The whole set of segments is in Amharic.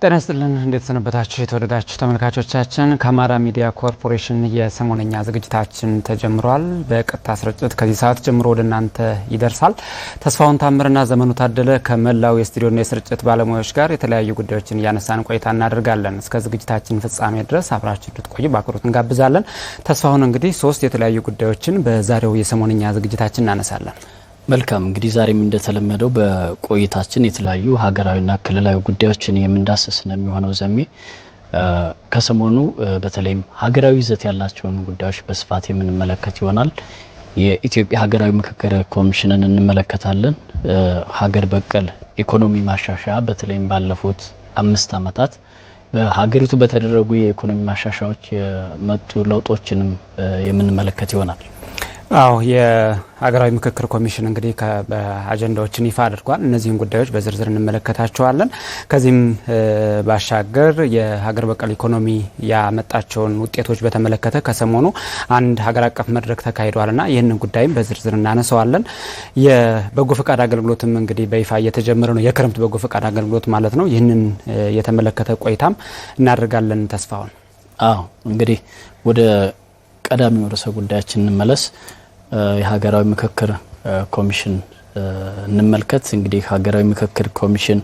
ጤና ይስጥልን እንዴት ሰነበታችሁ የተወደዳችሁ ተመልካቾቻችን ከአማራ ሚዲያ ኮርፖሬሽን የሰሞነኛ ዝግጅታችን ተጀምሯል። በቀጥታ ስርጭት ከዚህ ሰዓት ጀምሮ ወደ እናንተ ይደርሳል። ተስፋውን ታምርና ዘመኑ ታደለ ከመላው የስቱዲዮና የስርጭት ባለሙያዎች ጋር የተለያዩ ጉዳዮችን እያነሳን ቆይታ እናደርጋለን። እስከ ዝግጅታችን ፍጻሜ ድረስ አብራችሁ እንድትቆዩ በአክብሮት እንጋብዛለን። ተስፋውን እንግዲህ 3 የተለያዩ ጉዳዮችን በዛሬው የሰሞነኛ ዝግጅታችን እናነሳለን። መልካም እንግዲህ ዛሬም እንደተለመደው በቆይታችን የተለያዩ ሀገራዊና ክልላዊ ጉዳዮችን የምንዳስስ ነው የሚሆነው። ዘሜ ከሰሞኑ በተለይም ሀገራዊ ይዘት ያላቸውን ጉዳዮች በስፋት የምንመለከት ይሆናል። የኢትዮጵያ ሀገራዊ ምክክር ኮሚሽንን እንመለከታለን። ሀገር በቀል ኢኮኖሚ ማሻሻያ በተለይም ባለፉት 5 ዓመታት በሀገሪቱ በተደረጉ የኢኮኖሚ ማሻሻያዎች የመጡ ለውጦችንም የምንመለከት ይሆናል። አዎ የሀገራዊ ምክክር ኮሚሽን እንግዲህ በአጀንዳዎችን ይፋ አድርጓል። እነዚህን ጉዳዮች በዝርዝር እንመለከታቸዋለን። ከዚህም ባሻገር የሀገር በቀል ኢኮኖሚ ያመጣቸውን ውጤቶች በተመለከተ ከሰሞኑ አንድ ሀገር አቀፍ መድረክ ተካሂዷልና ይህንን ጉዳይም በዝርዝር እናነሳዋለን። የበጎ ፈቃድ አገልግሎትም እንግዲህ በይፋ እየተጀመረ ነው። የክረምት በጎ ፈቃድ አገልግሎት ማለት ነው። ይህንን የተመለከተ ቆይታም እናደርጋለን። ተስፋውን እንግዲህ ወደ ቀዳሚው ርዕሰ ጉዳያችን እንመለስ። የሀገራዊ ምክክር ኮሚሽን እንመልከት። እንግዲህ ሀገራዊ ምክክር ኮሚሽን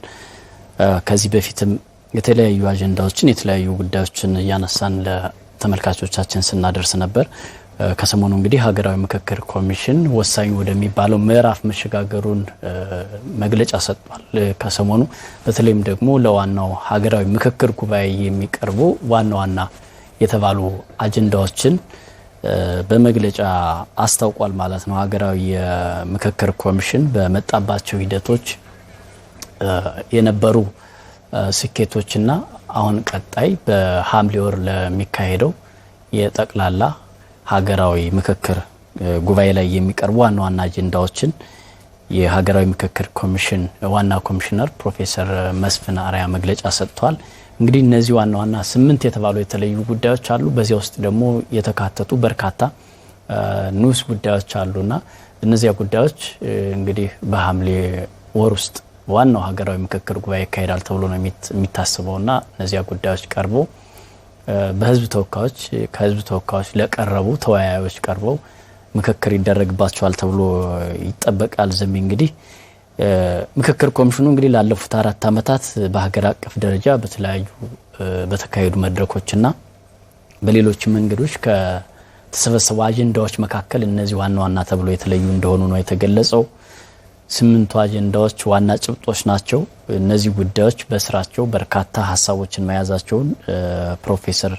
ከዚህ በፊትም የተለያዩ አጀንዳዎችን የተለያዩ ጉዳዮችን እያነሳን ለተመልካቾቻችን ስናደርስ ነበር። ከሰሞኑ እንግዲህ ሀገራዊ ምክክር ኮሚሽን ወሳኝ ወደሚባለው ምዕራፍ መሸጋገሩን መግለጫ ሰጥቷል። ከሰሞኑ በተለይም ደግሞ ለዋናው ሀገራዊ ምክክር ጉባኤ የሚቀርቡ ዋና ዋና የተባሉ አጀንዳዎችን በመግለጫ አስታውቋል ማለት ነው። ሀገራዊ የምክክር ኮሚሽን በመጣባቸው ሂደቶች የነበሩ ስኬቶችና አሁን ቀጣይ በሐምሌ ወር ለሚካሄደው የጠቅላላ ሀገራዊ ምክክር ጉባኤ ላይ የሚቀርቡ ዋና ዋና አጀንዳዎችን የሀገራዊ ምክክር ኮሚሽን ዋና ኮሚሽነር ፕሮፌሰር መስፍን አርአያ መግለጫ ሰጥቷል። እንግዲህ እነዚህ ዋና ዋና 8 የተባሉ የተለዩ ጉዳዮች አሉ። በዚያ ውስጥ ደግሞ የተካተቱ በርካታ ንዑስ ጉዳዮች አሉና እነዚያ ጉዳዮች እንግዲህ በሐምሌ ወር ውስጥ ዋናው ሀገራዊ ምክክር ጉባኤ ይካሄዳል ተብሎ ነው የሚታሰበውና እነዚያ ጉዳዮች ቀርቦ በህዝብ ተወካዮች ከህዝብ ተወካዮች ለቀረቡ ተወያዮች ቀርበው ምክክር ይደረግባቸዋል ተብሎ ይጠበቃል። ዘሜ እንግዲህ ምክክር ኮሚሽኑ እንግዲህ ላለፉት 4 ዓመታት በሀገር አቀፍ ደረጃ በተለያዩ በተካሄዱ መድረኮችና በሌሎች መንገዶች ከተሰበሰቡ አጀንዳዎች መካከል እነዚህ ዋና ዋና ተብሎ የተለዩ እንደሆኑ ነው የተገለጸው። 8 አጀንዳዎች ዋና ጭብጦች ናቸው። እነዚህ ጉዳዮች በስራቸው በርካታ ሀሳቦችን መያዛቸውን ፕሮፌሰር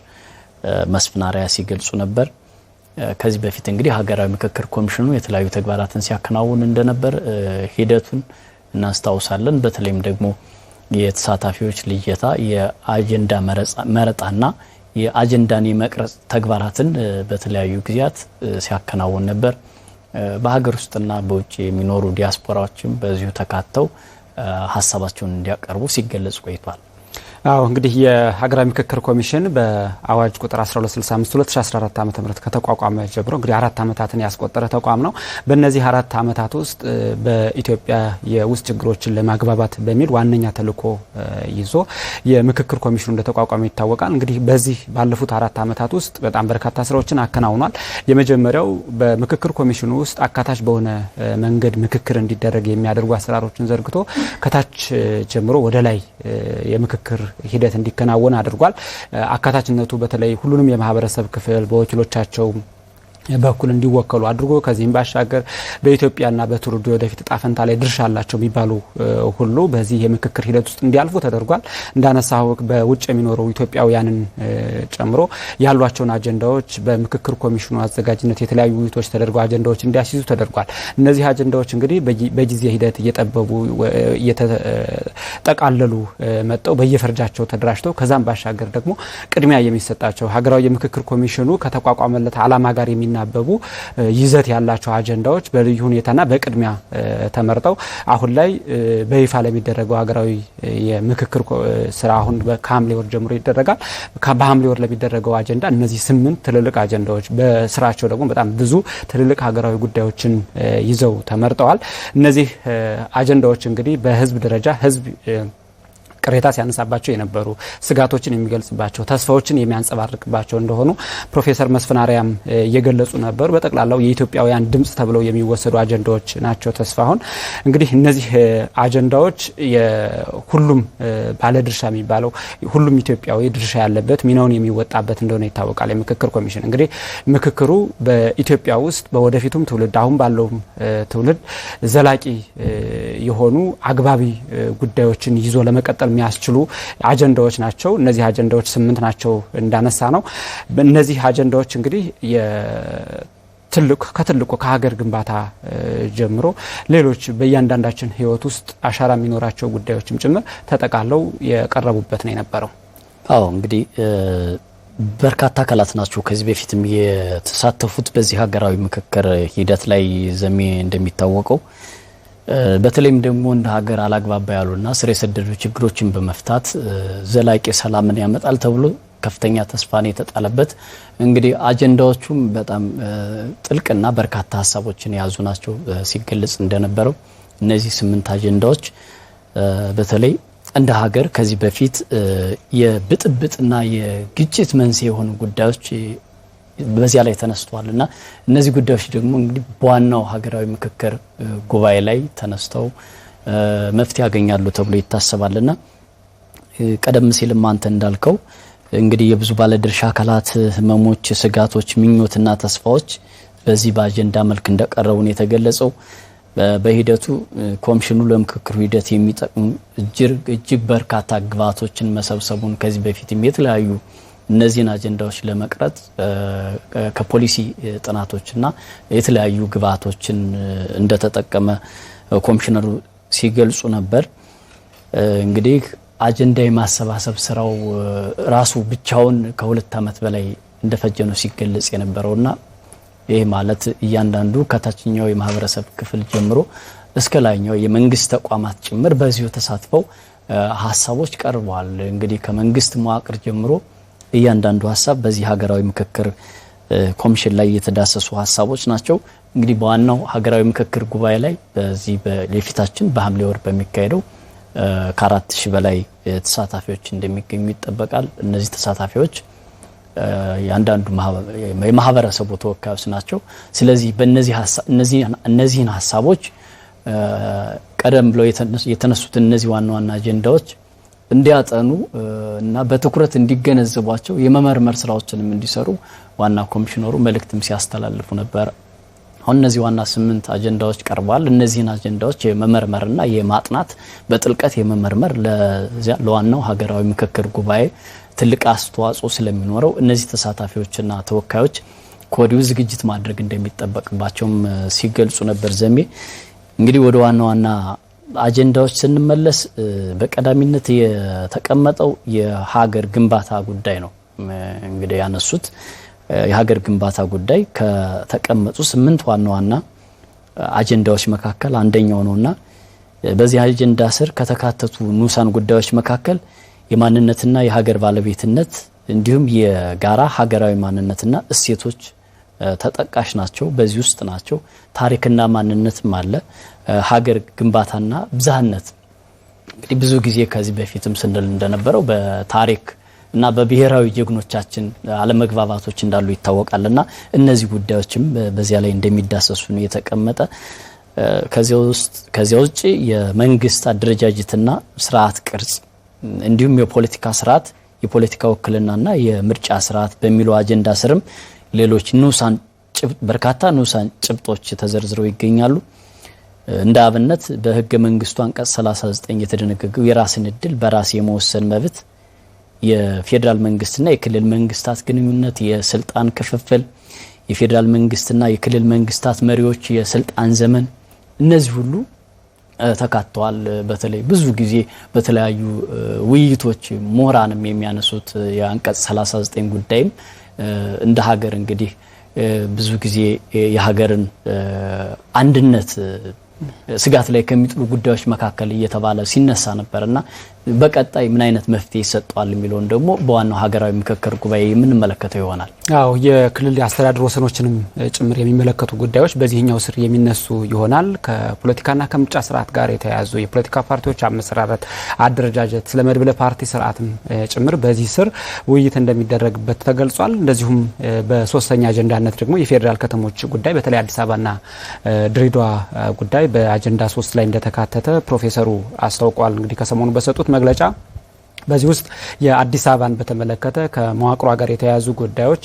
መስፍን አርአያ ሲገልጹ ነበር። ከዚህ በፊት እንግዲህ ሀገራዊ ምክክር ኮሚሽኑ የተለያዩ ተግባራትን ሲያከናውን እንደነበር ሂደቱን እናስታውሳለን። በተለይም ደግሞ የተሳታፊዎች ልየታ፣ የአጀንዳ መረጣና የአጀንዳን የመቅረጽ ተግባራትን በተለያዩ ጊዜያት ሲያከናውን ነበር። በሀገር ውስጥና በውጭ የሚኖሩ ዲያስፖራዎችም በዚሁ ተካተው ሀሳባቸውን እንዲያቀርቡ ሲገለጽ ቆይቷል። እንግዲህ የሀገራዊ ምክክር ኮሚሽን በአዋጅ ቁጥር 1265 2014 ዓ.ም ከተቋቋመ ጀምሮ እንግዲህ 4 ዓመታትን ያስቆጠረ ተቋም ነው። በእነዚህ 4 ዓመታት ውስጥ በኢትዮጵያ የውስጥ ችግሮችን ለማግባባት በሚል ዋነኛ ተልዕኮ ይዞ የምክክር ኮሚሽኑ እንደተቋቋመ ይታወቃል። እንግዲህ በዚህ ባለፉት 4 ዓመታት ውስጥ በጣም በርካታ ስራዎችን አከናውኗል። የመጀመሪያው በምክክር ኮሚሽኑ ውስጥ አካታች በሆነ መንገድ ምክክር እንዲደረግ የሚያደርጉ አሰራሮችን ዘርግቶ ከታች ጀምሮ ወደ ላይ የምክክር ሂደት እንዲከናወን አድርጓል። አካታችነቱ በተለይ ሁሉንም የማህበረሰብ ክፍል በወኪሎቻቸው በኩል እንዲወከሉ አድርጎ ከዚህም ባሻገር በኢትዮጵያና በትውልዱ ወደፊት ጣፈንታ ላይ ድርሻ አላቸው የሚባሉ ሁሉ በዚህ የምክክር ሂደት ውስጥ እንዲያልፉ ተደርጓል። እንዳነሳው በውጭ የሚኖሩ ኢትዮጵያውያንን ጨምሮ ያሏቸውን አጀንዳዎች በምክክር ኮሚሽኑ አዘጋጅነት የተለያዩ ውይይቶች ተደርገው አጀንዳዎች እንዲያስይዙ ተደርጓል። እነዚህ አጀንዳዎች እንግዲህ በጊዜ ሂደት እየጠበቡ እየተጠቃለሉ መጥተው በየፈርጃቸው ተደራጅተው ከዛም ባሻገር ደግሞ ቅድሚያ የሚሰጣቸው ሀገራዊ የምክክር ኮሚሽኑ ከተቋቋመለት ዓላማ ጋር የሚናበቡ ይዘት ያላቸው አጀንዳዎች በልዩ ሁኔታና በቅድሚያ ተመርጠው አሁን ላይ በይፋ ለሚደረገው ሀገራዊ የምክክር ስራ አሁን ከሐምሌ ወር ጀምሮ ይደረጋል። በሐምሌ ወር ለሚደረገው አጀንዳ እነዚህ 8 ትልልቅ አጀንዳዎች በስራቸው ደግሞ በጣም ብዙ ትልልቅ ሀገራዊ ጉዳዮችን ይዘው ተመርጠዋል። እነዚህ አጀንዳዎች እንግዲህ በህዝብ ደረጃ ህዝብ ቅሬታ ሲያነሳባቸው የነበሩ ስጋቶችን የሚገልጽባቸው ተስፋዎችን የሚያንጸባርቅባቸው እንደሆኑ ፕሮፌሰር መስፍን አርያም እየገለጹ ነበሩ። በጠቅላላው የኢትዮጵያውያን ድምጽ ተብለው የሚወሰዱ አጀንዳዎች ናቸው። ተስፋሁን እንግዲህ እነዚህ አጀንዳዎች የሁሉም ባለድርሻ የሚባለው ሁሉም ኢትዮጵያዊ ድርሻ ያለበት ሚናውን የሚወጣበት እንደሆነ ይታወቃል። የምክክር ኮሚሽን እንግዲህ ምክክሩ በኢትዮጵያ ውስጥ በወደፊቱም ትውልድ አሁን ባለው ትውልድ ዘላቂ የሆኑ አግባቢ ጉዳዮችን ይዞ ለመቀጠል የሚያስችሉ አጀንዳዎች ናቸው። እነዚህ አጀንዳዎች 8 ናቸው እንዳነሳ ነው። እነዚህ አጀንዳዎች እንግዲህ ከትልቁ ከሀገር ግንባታ ጀምሮ ሌሎች በእያንዳንዳችን ሕይወት ውስጥ አሻራ የሚኖራቸው ጉዳዮችም ጭምር ተጠቃለው የቀረቡበት ነው የነበረው። አዎ እንግዲህ በርካታ አካላት ናቸው ከዚህ በፊትም የተሳተፉት በዚህ ሀገራዊ ምክክር ሂደት ላይ ዘሜ እንደሚታወቀው በተለይም ደግሞ እንደ ሀገር አላግባባ ያሉና ስር የሰደዱ ችግሮችን በመፍታት ዘላቂ ሰላምን ያመጣል ተብሎ ከፍተኛ ተስፋን የተጣለበት እንግዲህ አጀንዳዎቹም በጣም ጥልቅና በርካታ ሀሳቦችን የያዙ ናቸው። ሲገለጽ እንደነበረው እነዚህ 8 አጀንዳዎች በተለይ እንደ ሀገር ከዚህ በፊት የብጥብጥና የግጭት መንስኤ የሆኑ ጉዳዮች በዚያ ላይ ተነስተዋልና እነዚህ ጉዳዮች ደግሞ እንግዲህ በዋናው ሀገራዊ ምክክር ጉባኤ ላይ ተነስተው መፍትሄ ያገኛሉ ተብሎ ይታሰባልና ቀደም ሲልም አንተ እንዳልከው እንግዲህ የብዙ ባለድርሻ አካላት ህመሞች፣ ስጋቶች፣ ምኞትና ተስፋዎች በዚህ በአጀንዳ መልክ እንደቀረቡን የተገለጸው በሂደቱ ኮሚሽኑ ለምክክሩ ሂደት የሚጠቅሙ እጅግ በርካታ ግብዓቶችን መሰብሰቡን ከዚህ በፊትም የተለያዩ እነዚህን አጀንዳዎች ለመቅረጽ ከፖሊሲ ጥናቶችና የተለያዩ ግብዓቶችን እንደተጠቀመ ኮሚሽነሩ ሲገልጹ ነበር። እንግዲህ አጀንዳ የማሰባሰብ ስራው ራሱ ብቻውን ከ2 ዓመት በላይ እንደፈጀ ነው ሲገለጽ የነበረውና ይሄ ማለት እያንዳንዱ ከታችኛው የማህበረሰብ ክፍል ጀምሮ እስከ ላይኛው የመንግስት ተቋማት ጭምር በዚሁ ተሳትፈው ሀሳቦች ቀርበዋል። እንግዲህ ከመንግስት መዋቅር ጀምሮ እያንዳንዱ ሀሳብ በዚህ ሀገራዊ ምክክር ኮሚሽን ላይ የተዳሰሱ ሀሳቦች ናቸው። እንግዲህ በዋናው ሀገራዊ ምክክር ጉባኤ ላይ በዚህ በፊታችን በሐምሌ ወር በሚካሄደው ከ4000 በላይ ተሳታፊዎች እንደሚገኙ ይጠበቃል። እነዚህ ተሳታፊዎች ያንዳንዱ የማህበረሰቡ ተወካዮች ናቸው። ስለዚህ እነዚህን ሀሳቦች ቀደም ብለው የተነሱት እነዚህ ዋና አጀንዳዎች እንዲያጠኑ እና በትኩረት እንዲገነዘቧቸው የመመርመር ስራዎችንም እንዲሰሩ ዋና ኮሚሽነሩ መልእክትም ሲያስተላልፉ ነበር። አሁን እነዚህ ዋና 8 አጀንዳዎች ቀርበዋል። እነዚህን አጀንዳዎች የመመርመርና የማጥናት በጥልቀት የመመርመር ለዋናው ሀገራዊ ምክክር ጉባኤ ትልቅ አስተዋጽኦ ስለሚኖረው እነዚህ ተሳታፊዎችና ተወካዮች ከወዲሁ ዝግጅት ማድረግ እንደሚጠበቅባቸውም ሲገልጹ ነበር። ዘሜ እንግዲህ ወደ ዋና አጀንዳዎች ስንመለስ በቀዳሚነት የተቀመጠው የሀገር ግንባታ ጉዳይ ነው። እንግዲህ ያነሱት የሀገር ግንባታ ጉዳይ ከተቀመጡ 8 ዋና አጀንዳዎች መካከል አንደኛው ነውና በዚህ አጀንዳ ስር ከተካተቱ ንዑሳን ጉዳዮች መካከል የማንነትና የሀገር ባለቤትነት እንዲሁም የጋራ ሀገራዊ ማንነትና እሴቶች ተጠቃሽ ናቸው። በዚህ ውስጥ ናቸው። ታሪክና ማንነትም አለ። ሀገር ግንባታና ብዝሃነት እንግዲህ ብዙ ጊዜ ከዚህ በፊትም ስንል እንደነበረው በታሪክ እና በብሔራዊ ጀግኖቻችን አለመግባባቶች እንዳሉ ይታወቃልና እነዚህ ጉዳዮችም በዚያ ላይ እንደሚዳሰሱ ነው የተቀመጠ። ከዚያ ውጪ የመንግስት አደረጃጀትና ስርዓት ቅርጽ እንዲሁም የፖለቲካ ስርዓት፣ የፖለቲካ ውክልናና የምርጫ ስርዓት በሚለው አጀንዳ ስርም ሌሎች በርካታ ንዑሳን ጭብጦች ተዘርዝረው ይገኛሉ። እንደ አብነት በህገ መንግስቱ አንቀጽ 39 የተደነገገው የራስን እድል በራስ የመወሰን መብት፣ የፌደራል መንግስትና የክልል መንግስታት ግንኙነት፣ የስልጣን ክፍፍል፣ የፌደራል መንግስትና የክልል መንግስታት መሪዎች የስልጣን ዘመን፣ እነዚህ ሁሉ ተካተዋል። በተለይ ብዙ ጊዜ በተለያዩ ውይይቶች ምሁራንም የሚያነሱት የአንቀጽ 39 ጉዳይም እንደ ሀገር እንግዲህ ብዙ ጊዜ የሀገርን አንድነት ስጋት ላይ ከሚጥሉ ጉዳዮች መካከል እየተባለ ሲነሳ ነበርና በቀጣይ ምን አይነት መፍትሄ ይሰጣል የሚለውን ደግሞ በዋናው ሀገራዊ ምክክር ጉባኤ የምንመለከተው ይሆናል። አዎ የክልል አስተዳደር ወሰኖችንም ጭምር የሚመለከቱ ጉዳዮች በዚህኛው ስር የሚነሱ ይሆናል። ከፖለቲካና ከምርጫ ስርዓት ጋር የተያያዙ የፖለቲካ ፓርቲዎች አመሰራረት፣ አደረጃጀት፣ ስለ መድብለ ፓርቲ ስርዓትም ጭምር በዚህ ስር ውይይት እንደሚደረግበት ተገልጿል። እንደዚሁም በሶስተኛ አጀንዳነት ደግሞ የፌዴራል ከተሞች ጉዳይ በተለይ አዲስ አበባና ድሬዳዋ ጉዳይ በአጀንዳ 3 ላይ እንደተካተተ ፕሮፌሰሩ አስታውቀዋል። እንግዲህ ከሰሞኑ በሰጡት መግለጫ በዚህ ውስጥ የአዲስ አበባን በተመለከተ ከመዋቅሯ ጋር የተያያዙ ጉዳዮች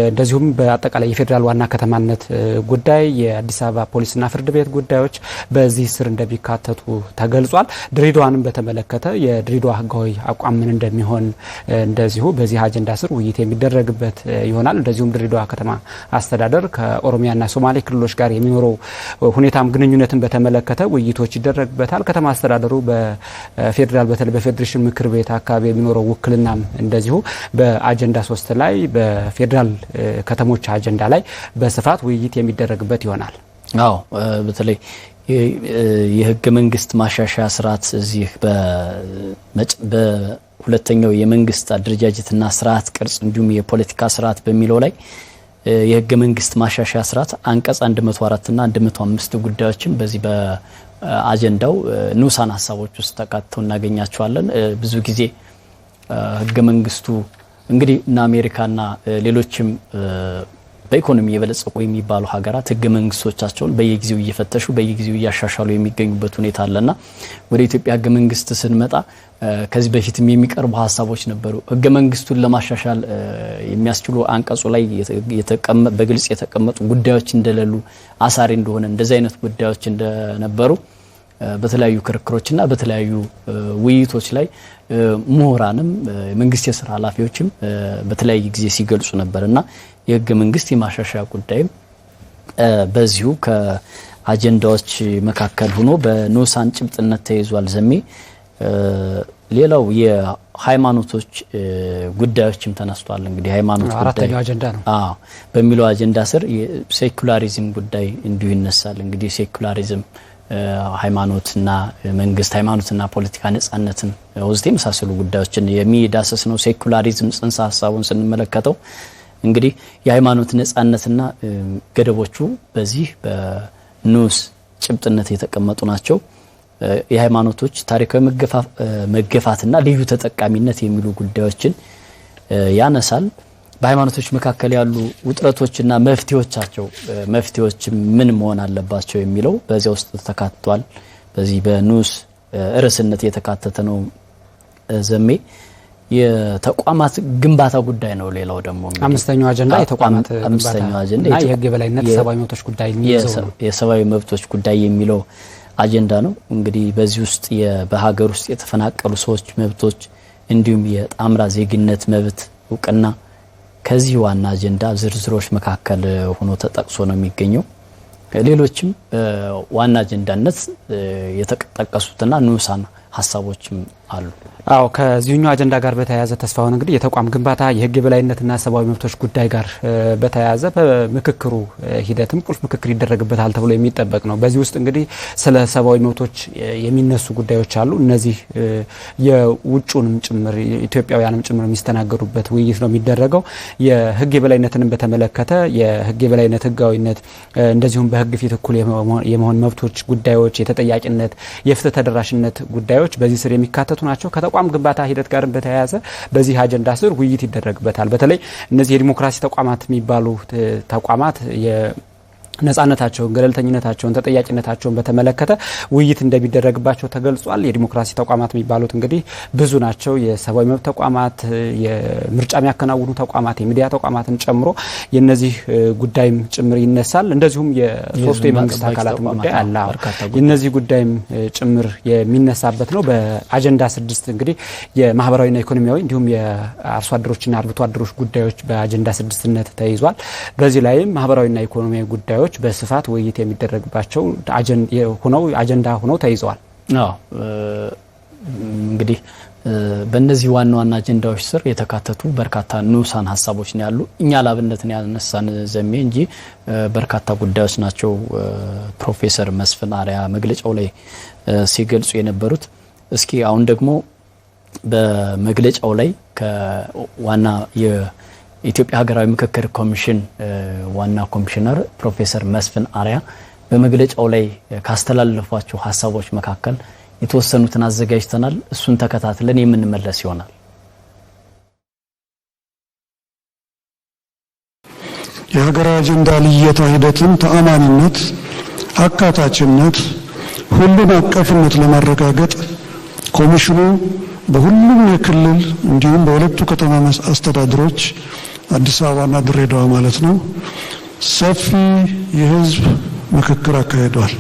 እንደዚሁም በአጠቃላይ የፌዴራል ዋና ከተማነት ጉዳይ የአዲስ አበባ ፖሊስና ፍርድ ቤት ጉዳዮች በዚህ ስር እንደሚካተቱ ተገልጿል። ድሬዳዋንም በተመለከተ የድሬዳዋ ሕጋዊ አቋም ምን እንደሚሆን እንደዚሁ በዚህ አጀንዳ ስር ውይይት የሚደረግበት ይሆናል። እንደዚሁም ድሬዳዋ ከተማ አስተዳደር ከኦሮሚያና ሶማሌ ክልሎች ጋር የሚኖረው ሁኔታም ግንኙነትን በተመለከተ ውይይቶች ይደረግበታል። ከተማ አስተዳደሩ በፌዴራል በተለይ በፌዴሬሽን ምክር ቤት አካባቢ የሚኖረው ውክልናም እንደዚሁ በአጀንዳ 3 ላይ በፌዴራል ከተሞች አጀንዳ ላይ በስፋት ውይይት የሚደረግበት ይሆናል። አዎ በተለይ የህገ መንግስት ማሻሻያ ስርዓት እዚህ በሁለተኛው የመንግስት አደረጃጀትና ስርዓት ቅርጽ እንዲሁም የፖለቲካ ስርዓት በሚለው ላይ የህገ መንግስት ማሻሻያ ስርዓት አንቀጽ 104 እና 105 ጉዳዮችን በዚህ በአጀንዳው ንዑሳን ሀሳቦች ውስጥ ተካተው እናገኛቸዋለን። ብዙ ጊዜ ህገ መንግስቱ እንግዲህ እና አሜሪካና ሌሎችም በኢኮኖሚ የበለጸጉ የሚባሉ ሀገራት ህገ መንግስቶቻቸውን በየጊዜው እየፈተሹ በየጊዜው እያሻሻሉ የሚገኙበት ሁኔታ አለና ወደ ኢትዮጵያ ህገ መንግስት ስንመጣ ከዚህ በፊትም የሚቀርቡ ሀሳቦች ነበሩ። ህገ መንግስቱን ለማሻሻል የሚያስችሉ አንቀጹ ላይ በግልጽ የተቀመጡ ጉዳዮች እንደሌሉ አሳሪ እንደሆነ እንደዚህ አይነት ጉዳዮች እንደነበሩ በተለያዩ ክርክሮችና በተለያዩ ውይይቶች ላይ ምሁራንም መንግስት የሥራ ኃላፊዎችም በተለያየ ጊዜ ሲገልጹ ነበርና የህገ መንግስት የማሻሻያ ጉዳይ በዚሁ ከአጀንዳዎች መካከል ሆኖ በንዑሳን ጭብጥነት ተይዟል። ዘሜ ሌላው የሃይማኖቶች ጉዳዮችም ተነስቷል። እንግዲህ ሃይማኖት ጉዳይ አራተኛው አጀንዳ ነው። በሚለው አጀንዳ ስር የሴኩላሪዝም ጉዳይ እንዲሁ ይነሳል። እንግዲህ ሴኩላሪዝም ሃይማኖትና መንግስት ሃይማኖትና ፖለቲካ ነጻነትን ወዘተ የመሳሰሉ ጉዳዮችን የሚዳሰስ ነው። ሴኩላሪዝም ጽንሰ ሐሳቡን ስንመለከተው እንግዲህ የሃይማኖት ነጻነትና ገደቦቹ በዚህ በንዑስ ጭብጥነት የተቀመጡ ናቸው። የሃይማኖቶች ታሪካዊ መገፋትና ልዩ ተጠቃሚነት የሚሉ ጉዳዮችን ያነሳል። በሃይማኖቶች መካከል ያሉ ውጥረቶችና መፍትሄዎች ምን መሆን አለባቸው የሚለው በዚያ ውስጥ ተካቷል። በዚህ በንዑስ ርዕስነት የተካተተ ነው። ዘሜ የተቋማት ግንባታ ጉዳይ ነው። ሌላው ደግሞ አምስተኛው አጀንዳ የተቋማት ግንባታ የህግ የበላይነት የሰብአዊ መብቶች ጉዳይ የሰብአዊ መብቶች ጉዳይ የሚለው አጀንዳ ነው። እንግዲህ በዚህ ውስጥ በሀገር ውስጥ የተፈናቀሉ ሰዎች መብቶች እንዲሁም የጣምራ ዜግነት መብት እውቅና ከዚህ ዋና አጀንዳ ዝርዝሮች መካከል ሆኖ ተጠቅሶ ነው የሚገኘው። ሌሎችም ዋና አጀንዳነት የተጠቀሱትና ንዑሳን ሀሳቦችም አሉ። አዎ ከዚህኛው አጀንዳ ጋር በተያያዘ ተስፋውን እንግዲህ የተቋም ግንባታ የህግ የበላይነትና ሰብአዊ መብቶች ጉዳይ ጋር በተያያዘ በምክክሩ ሂደትም ቁልፍ ምክክር ይደረግበታል ተብሎ የሚጠበቅ ነው። በዚህ ውስጥ እንግዲህ ስለ ሰብአዊ መብቶች የሚነሱ ጉዳዮች አሉ። እነዚህ የውጩንም ጭምር ኢትዮጵያውያንም ጭምር የሚስተናገዱበት ውይይት ነው የሚደረገው። የህግ የበላይነትንም በተመለከተ የህግ የበላይነት ህጋዊነት እንደዚሁም በህግ ፊት እኩል የመሆን መብቶች ጉዳዮች፣ የተጠያቂነት፣ የፍትህ ተደራሽነት ጉዳዮች በዚህ ስር የሚካተቱ ናቸው። ከተቋም ግንባታ ሂደት ጋር በተያያዘ በዚህ አጀንዳ ስር ውይይት ይደረግበታል። በተለይ እነዚህ የዲሞክራሲ ተቋማት የሚባሉ ተቋማት ነጻነታቸውን፣ ገለልተኝነታቸውን፣ ተጠያቂነታቸውን በተመለከተ ውይይት እንደሚደረግባቸው ተገልጿል። የዲሞክራሲ ተቋማት የሚባሉት እንግዲህ ብዙ ናቸው። የሰብአዊ መብት ተቋማት፣ የምርጫ የሚያከናውኑ ተቋማት፣ የሚዲያ ተቋማትን ጨምሮ የነዚህ ጉዳይም ጭምር ይነሳል። እንደዚሁም የሶስቱ የመንግስት አካላትም ጉዳይ አለ። የነዚህ ጉዳይም ጭምር የሚነሳበት ነው። በአጀንዳ 6 እንግዲህ የማህበራዊና ኢኮኖሚያዊ እንዲሁም የአርሶ አደሮችና አርብቶ አደሮች ጉዳዮች በአጀንዳ 6ነት ተይዟል። በዚህ ላይም ማህበራዊና ኢኮኖሚያዊ ጉዳዮች በስፋት ውይይት የሚደረግባቸው አጀንዳ ሆነው ተይዘዋል። እንግዲህ በእነዚህ ዋና ዋና አጀንዳዎች ስር የተካተቱ በርካታ ንዑሳን ሀሳቦች ነው ያሉ። እኛ ላብነት ነው ያነሳን ዘሜ እንጂ በርካታ ጉዳዮች ናቸው ፕሮፌሰር መስፍን አርአያ መግለጫው ላይ ሲገልጹ የነበሩት። እስኪ አሁን ደግሞ በመግለጫው ላይ ከዋና የኢትዮጵያ ሀገራዊ ምክክር ኮሚሽን ዋና ኮሚሽነር ፕሮፌሰር መስፍን አርአያ በመግለጫው ላይ ካስተላለፏቸው ሀሳቦች መካከል የተወሰኑትን አዘጋጅተናል። እሱን ተከታትለን የምንመለስ ይሆናል። የሀገራዊ አጀንዳ ልየታ ሂደትን ተአማኒነት፣ አካታችነት፣ ሁሉን አቀፍነት ለማረጋገጥ ኮሚሽኑ በሁሉም የክልል እንዲሁም በሁለቱ ከተማ አስተዳደሮች አዲስ አበባና ድሬዳዋ ማለት ነው ሰፊ የህዝብ ምክክር አካሂዷል።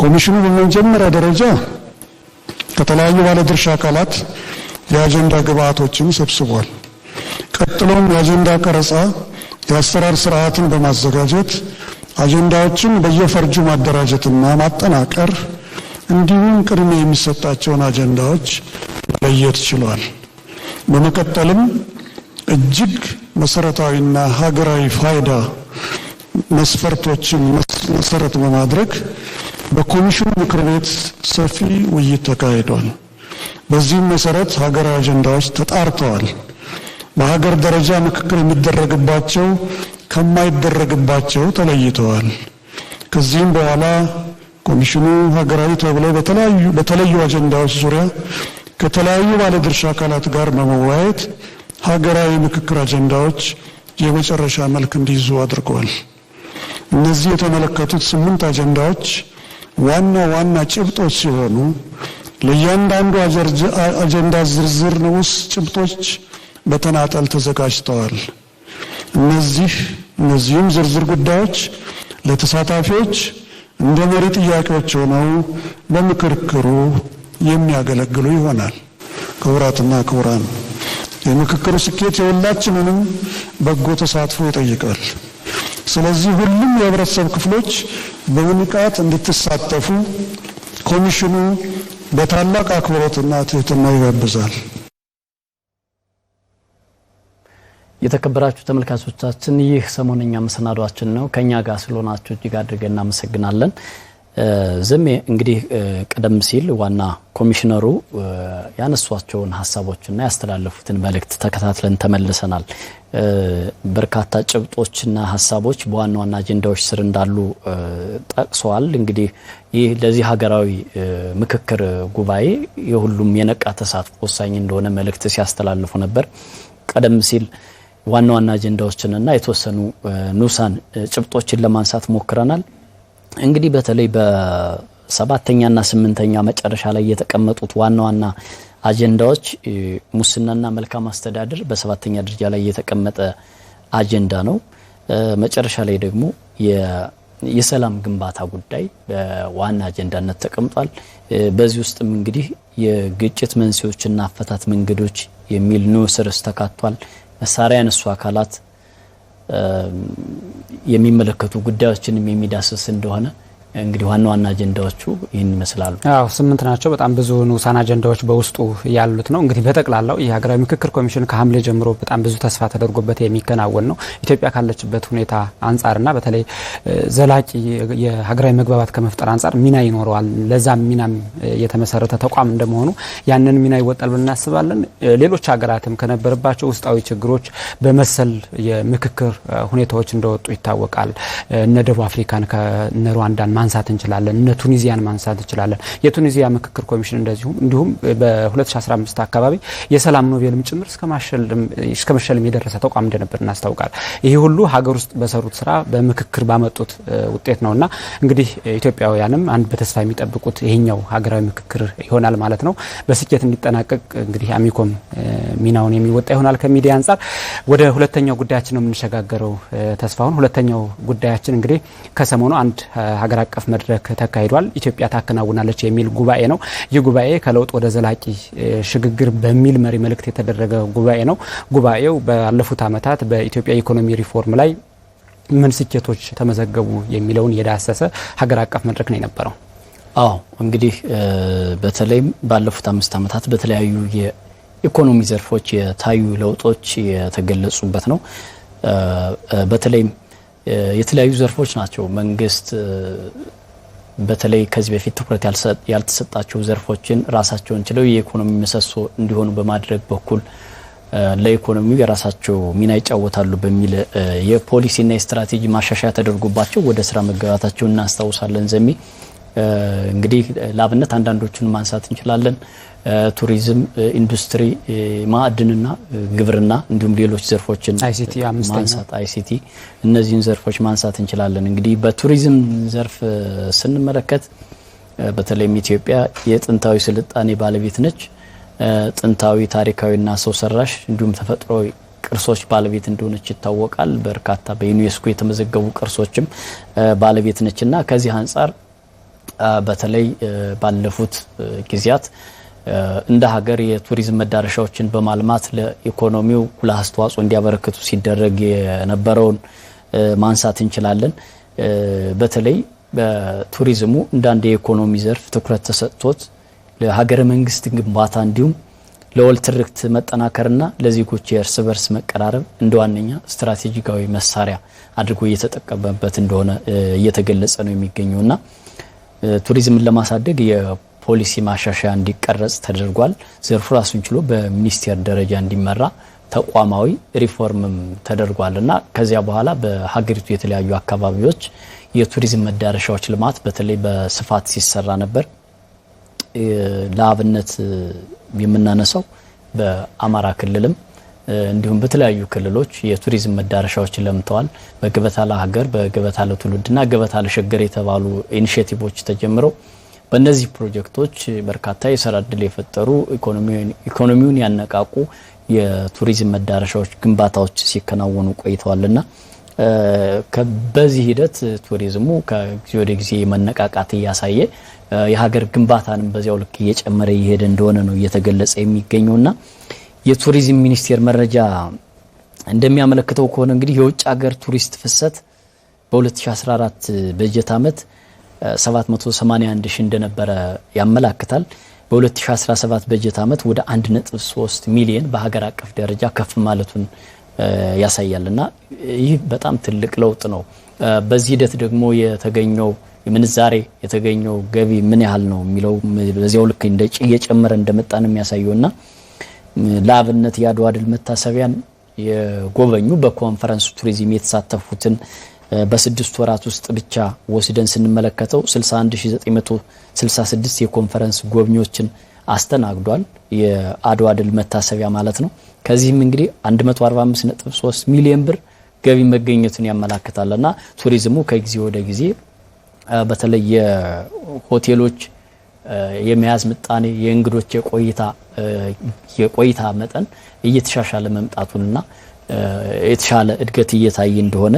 ኮሚሽኑ በመጀመሪያ ደረጃ ከተለያዩ ባለድርሻ አካላት የአጀንዳ ግብዓቶችን ሰብስቧል። ቀጥሎም የአጀንዳ ቀረጻ የአሰራር ስርዓትን በማዘጋጀት አጀንዳዎችን በየፈርጁ ማደራጀትና ማጠናቀር እንዲሁም ቅድሚያ የሚሰጣቸውን አጀንዳዎች መለየት ችሏል። በመቀጠልም እጅግ መሰረታዊና ሀገራዊ ፋይዳ መስፈርቶችን መሰረት በማድረግ በኮሚሽኑ ምክር ቤት ሰፊ ውይይት ተካሂዷል። በዚህም መሰረት ሀገራዊ አጀንዳዎች ተጣርተዋል። በሀገር ደረጃ ምክክር የሚደረግባቸው ከማይደረግባቸው ተለይተዋል። ከዚህም በኋላ ኮሚሽኑ ሀገራዊ ተብለው በተለዩ አጀንዳዎች ዙሪያ ከተለያዩ ባለድርሻ አካላት ጋር በመወያየት ሀገራዊ ምክክር አጀንዳዎች የመጨረሻ መልክ እንዲይዙ አድርገዋል። እነዚህ የተመለከቱት 8 አጀንዳዎች ዋና ዋና ጭብጦች ሲሆኑ ለእያንዳንዱ አጀንዳ ዝርዝር ንዑስ ጭብጦች በተናጠል ተዘጋጅተዋል። እነዚህም ዝርዝር ጉዳዮች ለተሳታፊዎች እንደ መሪ ጥያቄዎች ሆነው በምክክሩ የሚያገለግሉ ይሆናል። ክቡራትና ክቡራን፣ የምክክሩ ስኬት የሁላችንንም በጎ ተሳትፎ ይጠይቃል። ስለዚህ ሁሉም የህብረተሰብ ክፍሎች በንቃት እንድትሳተፉ ኮሚሽኑ በታላቅ አክብሮትና ትህትና ይጋብዛል። የተከበራችሁ ተመልካቾቻችን ይህ ሰሞነኛ መሰናዷችን ነው። ከኛ ጋር ስለሆናችሁ እጅግ አድርገን እናመሰግናለን። ዘሜ እንግዲህ ቀደም ሲል ዋና ኮሚሽነሩ ያነሷቸውን ሀሳቦችና ያስተላለፉትን መልእክት ተከታትለን ተመልሰናል። በርካታ ጭብጦችና ሀሳቦች በዋና ዋና አጀንዳዎች ስር እንዳሉ ጠቅሰዋል። እንግዲህ ይህ ለዚህ ሀገራዊ ምክክር ጉባኤ የሁሉም የነቃ ተሳትፎ ወሳኝ እንደሆነ መልእክት ሲያስተላልፉ ነበር። ቀደም ሲል ዋና ዋና አጀንዳዎችንና የተወሰኑ ንዑሳን ጭብጦችን ለማንሳት ሞክረናል። እንግዲህ በተለይ በ7ኛና 8ኛ መጨረሻ ላይ የተቀመጡት ዋና ዋና አጀንዳዎች ሙስናና መልካም አስተዳደር በ7ኛ ደረጃ ላይ የተቀመጠ አጀንዳ ነው። መጨረሻ ላይ ደግሞ የሰላም ግንባታ ጉዳይ በዋና አጀንዳነት ተቀምጧል። በዚህ ውስጥም እንግዲህ የግጭት መንስኤዎችና አፈታት መንገዶች የሚል ንዑስ ርዕስ ተካቷል። መሳሪያ ያነሱ አካላት የሚመለከቱ ጉዳዮችንም የሚዳስስ እንደሆነ እንግዲህ ዋና ዋና አጀንዳዎቹ ይህን ይመስላሉ። 8 ናቸው። በጣም ብዙ ንዑሳን አጀንዳዎች በውስጡ ያሉት ነው። እንግዲህ በጠቅላላው የሀገራዊ ምክክር ኮሚሽን ከሐምሌ ጀምሮ በጣም ብዙ ተስፋ ተደርጎበት የሚከናወን ነው። ኢትዮጵያ ካለችበት ሁኔታ አንጻርና በተለይ ዘላቂ የሀገራዊ መግባባት ከመፍጠር አንጻር ሚና ይኖረዋል። ለዛም ሚናም የተመሰረተ ተቋም እንደመሆኑ ያንን ሚና ይወጣል ብለን እናስባለን። ሌሎች ሀገራትም ከነበረባቸው ውስጣዊ ችግሮች በመሰል የምክክር ሁኔታዎች እንደወጡ ይታወቃል። እነ ደቡብ አፍሪካን ከነ ሩዋንዳን ማንሳት እንችላለን። እነ ቱኒዚያን ማንሳት እንችላለን። የቱኒዚያ ምክክር ኮሚሽን እንዲሁም በ2015 አካባቢ የሰላም ኖቤልም ጭምር እስከ መሸለም የደረሰ ተቋም እንደነበር እናስታውቃል። ይሄ ሁሉ ሀገር ውስጥ በሰሩት ስራ በምክክር ባመጡት ውጤት ነውና እንግዲህ ኢትዮጵያውያንም አንድ በተስፋ የሚጠብቁት ይሄኛው ሀገራዊ ምክክር ይሆናል ማለት ነው። በስኬት እንዲጠናቀቅ እንግዲህ አሚኮም ሚናውን የሚወጣ ይሆናል። ከሚዲያ አንጻር ወደ ሁለተኛው ጉዳያችን ነው የምንሸጋገረው። ተስፋውን ሁለተኛው ጉዳያችን እንግዲህ ከሰሞኑ አንድ ሀገር አቀፍ መድረክ ተካሂዷል። ኢትዮጵያ ታከናውናለች የሚል ጉባኤ ነው። ይህ ጉባኤ ከለውጥ ወደ ዘላቂ ሽግግር በሚል መሪ መልእክት የተደረገ ጉባኤ ነው። ጉባኤው ባለፉት ዓመታት በኢትዮጵያ ኢኮኖሚ ሪፎርም ላይ ምን ስኬቶች ተመዘገቡ የሚለውን የዳሰሰ ሀገር አቀፍ መድረክ ነው የነበረው። አዎ እንግዲህ በተለይም ባለፉት 5 ዓመታት በተለያዩ የኢኮኖሚ ዘርፎች የታዩ ለውጦች የተገለጹበት ነው። በተለይም የተለያዩ ዘርፎች ናቸው መንግስት በተለይ ከዚህ በፊት ትኩረት ያልተሰጣቸው ዘርፎችን ራሳቸውን ችለው የኢኮኖሚ ምሰሶ እንዲሆኑ በማድረግ በኩል ለኢኮኖሚው የራሳቸው ሚና ይጫወታሉ በሚል የፖሊሲና የስትራቴጂ ማሻሻያ ተደርጎባቸው ወደ ስራ መገባታቸውን እናስታውሳለን። ዘሚ እንግዲህ ለአብነት አንዳንዶቹን ማንሳት እንችላለን። ቱሪዝም፣ ኢንዱስትሪ፣ ማዕድንና ግብርና እንዲሁም ሌሎች ዘርፎችን ማንሳት አይሲቲ እነዚህን ዘርፎች ማንሳት እንችላለን። እንግዲህ በቱሪዝም ዘርፍ ስንመለከት በተለይም ኢትዮጵያ የጥንታዊ ስልጣኔ ባለቤት ነች። ጥንታዊ ታሪካዊና ሰው ሰራሽ እንዲሁም ተፈጥሯዊ ቅርሶች ባለቤት እንደሆነች ይታወቃል። በርካታ በዩኔስኮ የተመዘገቡ ቅርሶችም ባለቤት ነችና ከዚህ አንፃር በተለይ ባለፉት ጊዜያት እንደ ሀገር የቱሪዝም መዳረሻዎችን በማልማት ለኢኮኖሚው ጉልህ አስተዋጽኦ እንዲያበረክቱ ሲደረግ የነበረውን ማንሳት እንችላለን። በተለይ በቱሪዝሙ እንዳንድ የኢኮኖሚ ዘርፍ ትኩረት ተሰጥቶት ለሀገረ መንግስት ግንባታ እንዲሁም ለወል ትርክት መጠናከርና ለዜጎች የእርስ በርስ መቀራረብ እንደዋነኛ ስትራቴጂካዊ መሳሪያ አድርጎ እየተጠቀመበት እንደሆነ እየተገለጸ ነው የሚገኘውና ቱሪዝምን ለማሳደግ የፖሊሲ ማሻሻያ እንዲቀረጽ ተደርጓል። ዘርፉ ራሱን ችሎ በሚኒስቴር ደረጃ እንዲመራ ተቋማዊ ሪፎርምም ተደርጓልና ከዚያ በኋላ በሀገሪቱ የተለያዩ አካባቢዎች የቱሪዝም መዳረሻዎች ልማት በተለይ በስፋት ሲሰራ ነበር። ለአብነት የምናነሳው በአማራ ክልልም እንዲሁም በተለያዩ ክልሎች የቱሪዝም መዳረሻዎች ለምተዋል። በገበታ ለሀገር፣ በገበታ ለትውልድና ገበታ ለሸገር የተባሉ ኢኒሼቲቮች ተጀምረው በእነዚህ ፕሮጀክቶች በርካታ የሥራ ዕድል የፈጠሩ ኢኮኖሚውን ያነቃቁ የቱሪዝም መዳረሻዎች ግንባታዎች ሲከናወኑ ቆይተዋልና በዚህ ሂደት ቱሪዝሙ ከጊዜ ወደ ጊዜ መነቃቃት እያሳየ የሀገር ግንባታንም በዚያው ልክ እየጨመረ ይሄድ እንደሆነ ነው እየተገለጸ የሚገኘውና የቱሪዝም ሚኒስቴር መረጃ እንደሚያመለክተው ከሆነ እንግዲህ የውጭ ሀገር ቱሪስት ፍሰት በ2014 በጀት ዓመት 781 ሺህ እንደነበረ ያመላክታል። በ2017 በጀት ዓመት ወደ 1.3 ሚሊዮን በሀገር አቀፍ ደረጃ ከፍ ማለቱን ያሳያልና ይህ በጣም ትልቅ ለውጥ ነው። በዚህ ሂደት ደግሞ የተገኘው የምንዛሬ የተገኘው ገቢ ምን ያህል ነው የሚለው በዚያው ልክ እየጨመረ እንደመጣን የሚያሳየውና ለአብነት የአድዋ ድል መታሰቢያን የጎበኙ በኮንፈረንስ ቱሪዝም የተሳተፉትን በ6 ወራት ውስጥ ብቻ ወስደን ስንመለከተው 61966 የኮንፈረንስ ጎብኚዎችን አስተናግዷል። የአድዋ ድል መታሰቢያ ማለት ነው። ከዚህም እንግዲህ 145.3 ሚሊዮን ብር ገቢ መገኘቱን ያመላክታልና ቱሪዝሙ ከጊዜ ወደ ጊዜ በተለይ የሆቴሎች የመያዝ ምጣኔ የእንግዶች የቆይታ መጠን እየተሻሻለ መምጣቱንና የተሻለ እድገት እየታየ እንደሆነ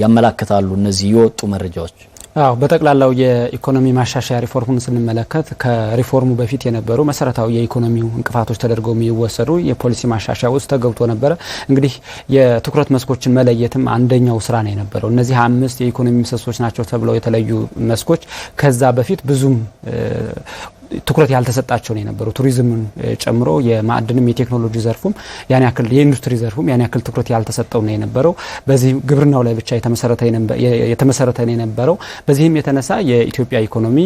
ያመላክታሉ እነዚህ የወጡ መረጃዎች። አዎ በጠቅላላው የኢኮኖሚ ማሻሻያ ሪፎርሙን ስንመለከት ከሪፎርሙ በፊት የነበሩ መሰረታዊ የኢኮኖሚው እንቅፋቶች ተደርገው የሚወሰዱ የፖሊሲ ማሻሻያ ውስጥ ተገብቶ ነበር። እንግዲህ የትኩረት መስኮችን መለየትም አንደኛው ስራ ነው የነበረው። እነዚህ 5 የኢኮኖሚ ምሰሶች ናቸው ተብለው የተለዩ መስኮች ከዛ በፊት ብዙም ትኩረት ያልተሰጣቸው ነው የነበሩ። ቱሪዝምን ጨምሮ የማዕድንም የቴክኖሎጂ ዘርፉም ያን ያክል የኢንዱስትሪ ዘርፉም ያን ያክል ትኩረት ያልተሰጠው ነው የነበረው። በዚህ ግብርናው ላይ ብቻ የተመሰረተ ነው የነበረው። በዚህም የተነሳ የኢትዮጵያ ኢኮኖሚ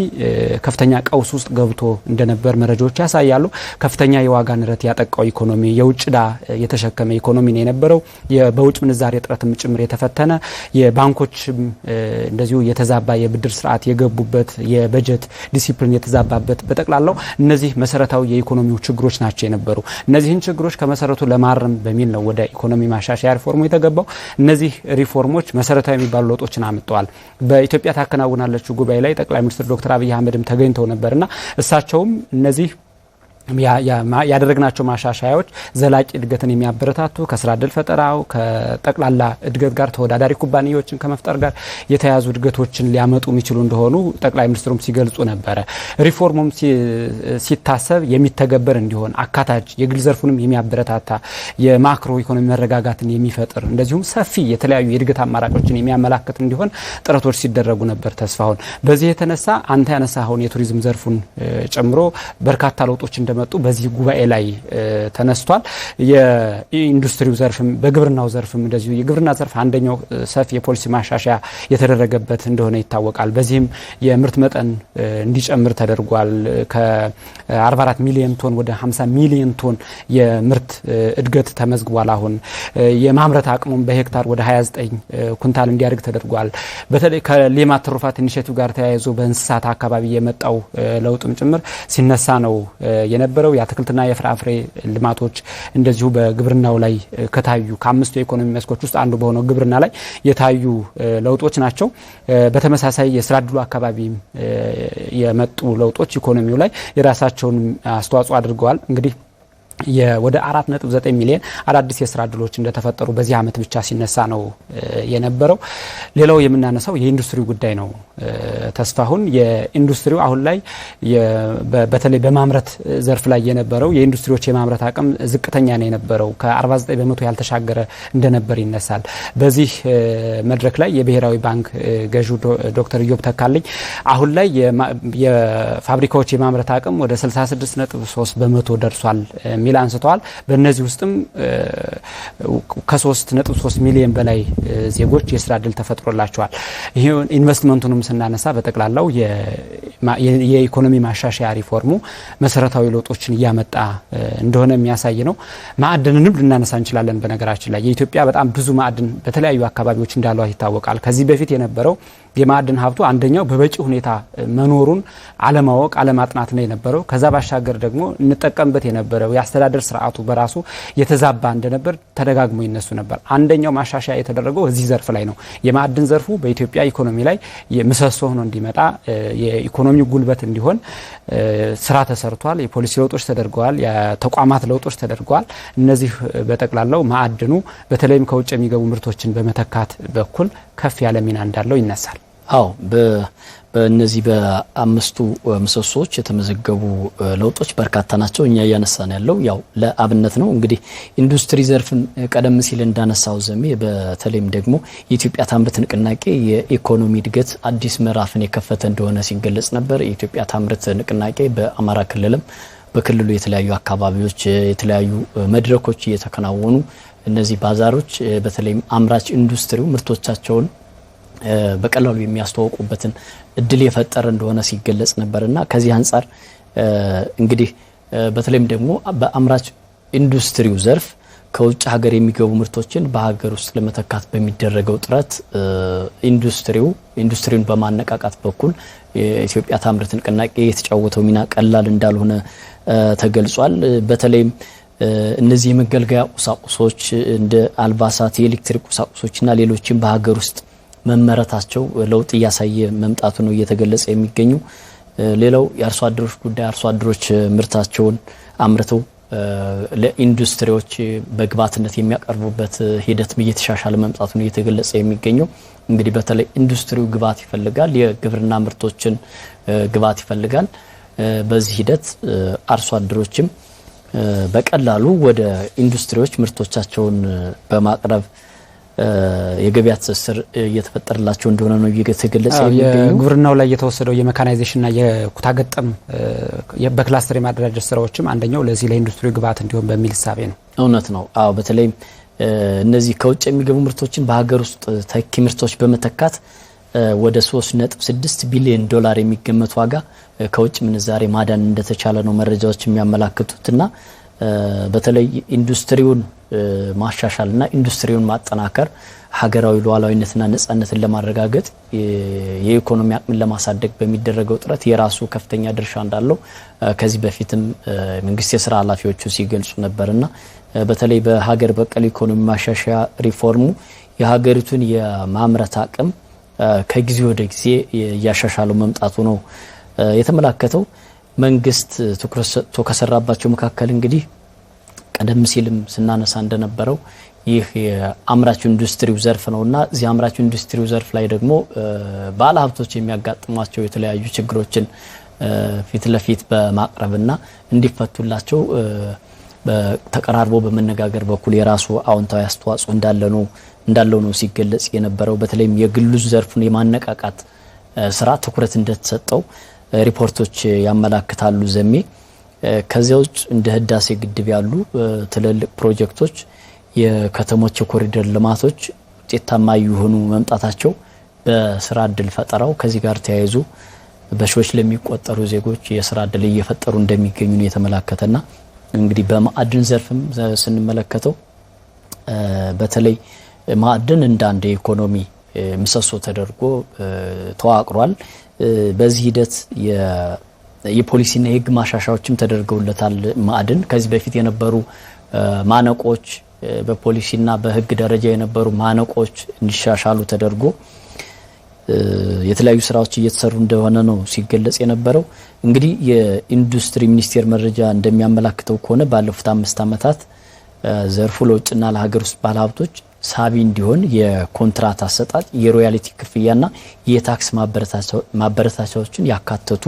ከፍተኛ ቀውስ ውስጥ ገብቶ እንደነበር መረጃዎች ያሳያሉ። ከፍተኛ የዋጋ ንረት ያጠቃው ኢኮኖሚ፣ የውጭ ዕዳ የተሸከመ ኢኮኖሚ ነው የነበረው። በውጭ ምንዛሬ እጥረትም ጭምር የተፈተነ የባንኮች እንደዚሁ የተዛባ የብድር ስርዓት የገቡበት የበጀት ዲሲፕሊን የተዛባበት በጠቅላላው እነዚህ መሰረታዊ የኢኮኖሚው ችግሮች ናቸው የነበሩ። እነዚህን ችግሮች ከመሰረቱ ለማረም በሚል ነው ወደ ኢኮኖሚ ማሻሻያ ሪፎርሙ የተገባው። እነዚህ ሪፎርሞች መሰረታዊ የሚባሉ ለውጦችን አምጥተዋል። በኢትዮጵያ ታከናውናለችው ጉባኤ ላይ ጠቅላይ ሚኒስትር ዶክተር አብይ አህመድም ተገኝተው ነበርና እሳቸውም እነዚህ ያደረግናቸው ማሻሻያዎች ዘላቂ እድገትን የሚያበረታቱ ከስራ ዕድል ፈጠራው ከጠቅላላ እድገት ጋር ተወዳዳሪ ኩባንያዎችን ከመፍጠር ጋር የተያዙ እድገቶችን ሊያመጡ የሚችሉ እንደሆኑ ጠቅላይ ሚኒስትሩም ሲገልጹ ነበረ። ሪፎርሙም ሲታሰብ የሚተገበር እንዲሆን አካታች የግል ዘርፉንም የሚያበረታታ የማክሮ ኢኮኖሚ መረጋጋትን የሚፈጥር እንደዚሁም ሰፊ የተለያዩ የእድገት አማራጮችን የሚያመላክት እንዲሆን ጥረቶች ሲደረጉ ነበር። ተስፋሁን በዚህ የተነሳ አንተ ያነሳኸውን የቱሪዝም ዘርፉን ጨምሮ በርካታ ለውጦች እንደመጡ በዚህ ጉባኤ ላይ ተነስቷል። የኢንዱስትሪው ዘርፍም በግብርናው ዘርፍም እንደዚሁ የግብርና ዘርፍ አንደኛው ሰፊ የፖሊሲ ማሻሻያ የተደረገበት እንደሆነ ይታወቃል። በዚህም የምርት መጠን እንዲጨምር ተደርጓል። ከ44 ሚሊዮን ቶን ወደ 50 ሚሊዮን ቶን የምርት እድገት ተመዝግቧል። አሁን የማምረት አቅሙም በሄክታር ወደ 29 ኩንታል እንዲያድግ ተደርጓል። በተለይ ከሌማት ትሩፋት ኢኒሼቲቭ ጋር ተያይዞ በእንስሳት አካባቢ የመጣው ለውጥም ጭምር ሲነሳ ነው የነበረው። የአትክልትና የፍራፍሬ ልማቶች እንደዚሁ በግብርናው ላይ ከታዩ ከአምስቱ የኢኮኖሚ መስኮች ውስጥ አንዱ በሆነው ግብርና ላይ የታዩ ለውጦች ናቸው። በተመሳሳይ የስራ ዕድሉ አካባቢ የመጡ ለውጦች ኢኮኖሚው ላይ የራሳቸውን አስተዋጽኦ አድርገዋል። እንግዲህ ወደ 4.9 ሚሊዮን አዳዲስ የስራ ዕድሎች እንደተፈጠሩ በዚህ ዓመት ብቻ ሲነሳ ነው የነበረው። ሌላው የምናነሳው የኢንዱስትሪው ጉዳይ ነው። ተስፋሁን የኢንዱስትሪው አሁን ላይ በተለይ በማምረት ዘርፍ ላይ የነበረው የኢንዱስትሪዎች የማምረት አቅም ዝቅተኛ ነው የነበረው ከ49 በመቶ ያልተሻገረ እንደነበር ይነሳል። በዚህ መድረክ ላይ የብሔራዊ ባንክ ገዢው ዶክተር ኢዮብ ተካልኝ አሁን ላይ የፋብሪካዎች የማምረት አቅም ወደ 66.3 በመቶ ደርሷል ሚል አንስተዋል። በእነዚህ ውስጥም ከ3.3 ሚሊዮን በላይ ዜጎች የስራ ዕድል ተፈጥሮላቸዋል። ይሄ ኢንቨስትመንቱንም ስናነሳ በጠቅላላው የኢኮኖሚ ማሻሻያ ሪፎርሙ መሰረታዊ ለውጦችን እያመጣ እንደሆነ የሚያሳይ ነው። ማዕድንንም ልናነሳ እንችላለን። በነገራችን ላይ የኢትዮጵያ በጣም ብዙ ማዕድን በተለያዩ አካባቢዎች እንዳሏት ይታወቃል። ከዚህ በፊት የነበረው የማዕድን ሀብቱ አንደኛው በበቂ ሁኔታ መኖሩን አለማወቅ አለማጥናት ነው የነበረው። ከዛ ባሻገር ደግሞ እንጠቀምበት የነበረው የአስተዳደር ስርዓቱ በራሱ የተዛባ እንደነበር ተደጋግሞ ይነሱ ነበር። አንደኛው ማሻሻያ የተደረገው እዚህ ዘርፍ ላይ ነው። የማዕድን ዘርፉ በኢትዮጵያ ኢኮኖሚ ላይ ምሰሶ ሆኖ እንዲመጣ የኢኮኖሚው ጉልበት እንዲሆን ስራ ተሰርቷል። የፖሊሲ ለውጦች ተደርገዋል። የተቋማት ለውጦች ተደርገዋል። እነዚህ በጠቅላላው ማዕድኑ በተለይም ከውጭ የሚገቡ ምርቶችን በመተካት በኩል ከፍ ያለ ሚና እንዳለው ይነሳል። አዎ በእነዚህ በአምስቱ ምሰሶች የተመዘገቡ ለውጦች በርካታ ናቸው። እኛ እያነሳን ያለው ያው ለአብነት ነው። እንግዲህ ኢንዱስትሪ ዘርፍን ቀደም ሲል እንዳነሳው ዘሜ በተለይም ደግሞ የኢትዮጵያ ታምርት ንቅናቄ የኢኮኖሚ እድገት አዲስ ምዕራፍን የከፈተ እንደሆነ ሲገለጽ ነበር። የኢትዮጵያ ታምርት ንቅናቄ በአማራ ክልልም በክልሉ የተለያዩ አካባቢዎች የተለያዩ መድረኮች እየተከናወኑ እነዚህ ባዛሮች በተለይም አምራች ኢንዱስትሪው ምርቶቻቸውን በቀላሉ የሚያስተዋውቁበትን እድል የፈጠረ እንደሆነ ሲገለጽ ነበርና ከዚህ አንፃር እንግዲህ በተለይም ደግሞ በአምራች ኢንዱስትሪው ዘርፍ ከውጭ ሀገር የሚገቡ ምርቶችን በሀገር ውስጥ ለመተካት በሚደረገው ጥረት ኢንዱስትሪውን በማነቃቃት በኩል የኢትዮጵያ ታምርት ንቅናቄ የተጫወተው ሚና ቀላል እንዳልሆነ ተገልጿል። በተለይም እነዚህ የመገልገያ ቁሳቁሶች እንደ አልባሳት፣ የኤሌክትሪክ ቁሳቁሶችና ሌሎችም በሀገር ውስጥ መመረታቸው ለውጥ እያሳየ መምጣቱ ነው እየተገለጸ የሚገኙ። ሌላው የአርሶ አደሮች ጉዳይ አርሶ አደሮች ምርታቸውን አምርተው ለኢንዱስትሪዎች በግብዓትነት የሚያቀርቡበት ሂደት እየተሻሻለ መምጣቱ ነው እየተገለጸ የሚገኘው። እንግዲህ በተለይ ኢንዱስትሪው ግብዓት ይፈልጋል፣ የግብርና ምርቶችን ግብዓት ይፈልጋል። በዚህ ሂደት አርሶ አደሮችም በቀላሉ ወደ ኢንዱስትሪዎች ምርቶቻቸውን በማቅረብ የገበያ ትስስር እየተፈጠረላቸው እንደሆነ ነው እየተገለጸ የሚገኘው። ግብርናው ላይ የተወሰደው የሜካናይዜሽንና የኩታ ገጠም በክላስተር የማደራጀት ስራዎችም አንደኛው ለዚህ ለኢንዱስትሪ ግብዓት እንዲሆን በሚል ሐሳብ ነው። እውነት ነው። አዎ በተለይም እነዚህ ከውጭ የሚገቡ ምርቶችን በሀገር ውስጥ ተኪ ምርቶች በመተካት ወደ 3.6 ቢሊዮን ዶላር የሚገመት ዋጋ ከውጭ ምንዛሬ ማዳን እንደተቻለ ነው መረጃዎች የሚያመላክቱትና በተለይ ኢንዱስትሪውን ማሻሻልና ኢንዱስትሪውን ማጠናከር ሀገራዊ ሉዓላዊነትና ነጻነትን ለማረጋገጥ የኢኮኖሚ አቅምን ለማሳደግ በሚደረገው ጥረት የራሱ ከፍተኛ ድርሻ እንዳለው ከዚህ በፊትም መንግስት የሥራ ኃላፊዎቹ ሲገልጹ ነበርና በተለይ በሀገር በቀል ኢኮኖሚ ማሻሻያ ሪፎርሙ የሀገሪቱን የማምረት አቅም ከጊዜ ወደ ጊዜ ያሻሻለው መምጣቱ ነው የተመላከተው። መንግስት ትኩረት ሰጥቶ ከሰራባቸው መካከል እንግዲህ ቀደም ሲልም ስናነሳ እንደነበረው ይህ የአምራች ኢንዱስትሪው ዘርፍ ነውና እዚህ አምራች ኢንዱስትሪው ዘርፍ ላይ ደግሞ ባለ ሀብቶች የሚያጋጥሟቸው የተለያዩ ችግሮችን ፊት ለፊት በማቅረብና እንዲፈቱላቸው ተቀራርቦ በመነጋገር በኩል የራሱ አዎንታዊ አስተዋጽኦ እንዳለው ነው ሲገለጽ የነበረው። በተለይም የግሉ ዘርፉን የማነቃቃት ስራ ትኩረት እንደተሰጠው ሪፖርቶች ያመላክታሉ። ዘሜ ከዚያው እንደ ህዳሴ ግድብ ያሉ ትልልቅ ፕሮጀክቶች የከተሞች የኮሪደር ልማቶች ውጤታማ ይሆኑ መምጣታቸው በስራ እድል ፈጠራው ከዚህ ጋር ተያይዞ በሺዎች ለሚቆጠሩ ዜጎች የስራ እድል እየፈጠሩ እንደሚገኙ ነው የተመላከተና እንግዲህ በማዕድን ዘርፍም ስንመለከተው በተለይ ማዕድን እንደ አንድ ኢኮኖሚ ምሰሶ ተደርጎ ተዋቅሯል። በዚህ ሂደት የፖሊሲና የህግ ማሻሻያዎችም ተደርገውለታል። ማዕድን ከዚህ በፊት የነበሩ ማነቆች በፖሊሲና በህግ ደረጃ የነበሩ ማነቆች እንዲሻሻሉ ተደርጎ የተለያዩ ስራዎች እየተሰሩ እንደሆነ ነው ሲገለጽ የነበረው። እንግዲህ የኢንዱስትሪ ሚኒስቴር መረጃ እንደሚያመላክተው ከሆነ ባለፉት 5 ዓመታት ዘርፉ ለውጭና ለሀገር ውስጥ ባለሀብቶች ሳቢ እንዲሆን የኮንትራት አሰጣጥ የሮያሊቲ ክፍያና የታክስ ማበረታቻዎችን ያካተቱ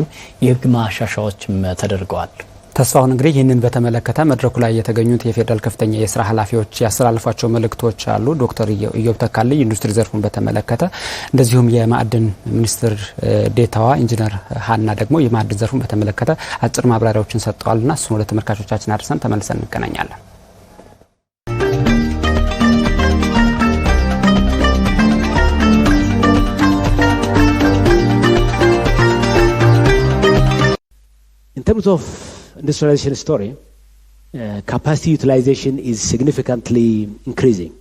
የህግ ማሻሻያዎችም ተደርገዋል። ተስፋውን እንግዲህ ይህንን በተመለከተ መድረኩ ላይ የተገኙት የፌደራል ከፍተኛ የስራ ኃላፊዎች ያስተላልፏቸው መልእክቶች አሉ። ዶክተር ኢዮብ ተካልኝ ኢንዱስትሪ ዘርፉን በተመለከተ እንደዚሁም የማዕድን ሚኒስትር ዴታዋ ኢንጂነር ሀና ደግሞ የማዕድን ዘርፉን በተመለከተ አጭር ማብራሪያዎችን ሰጥተዋልና እሱን ወደ ተመልካቾቻችን አድርሰን ተመልሰን እንገናኛለን። In terms of industrialization story, capacity utilization is significantly increasing.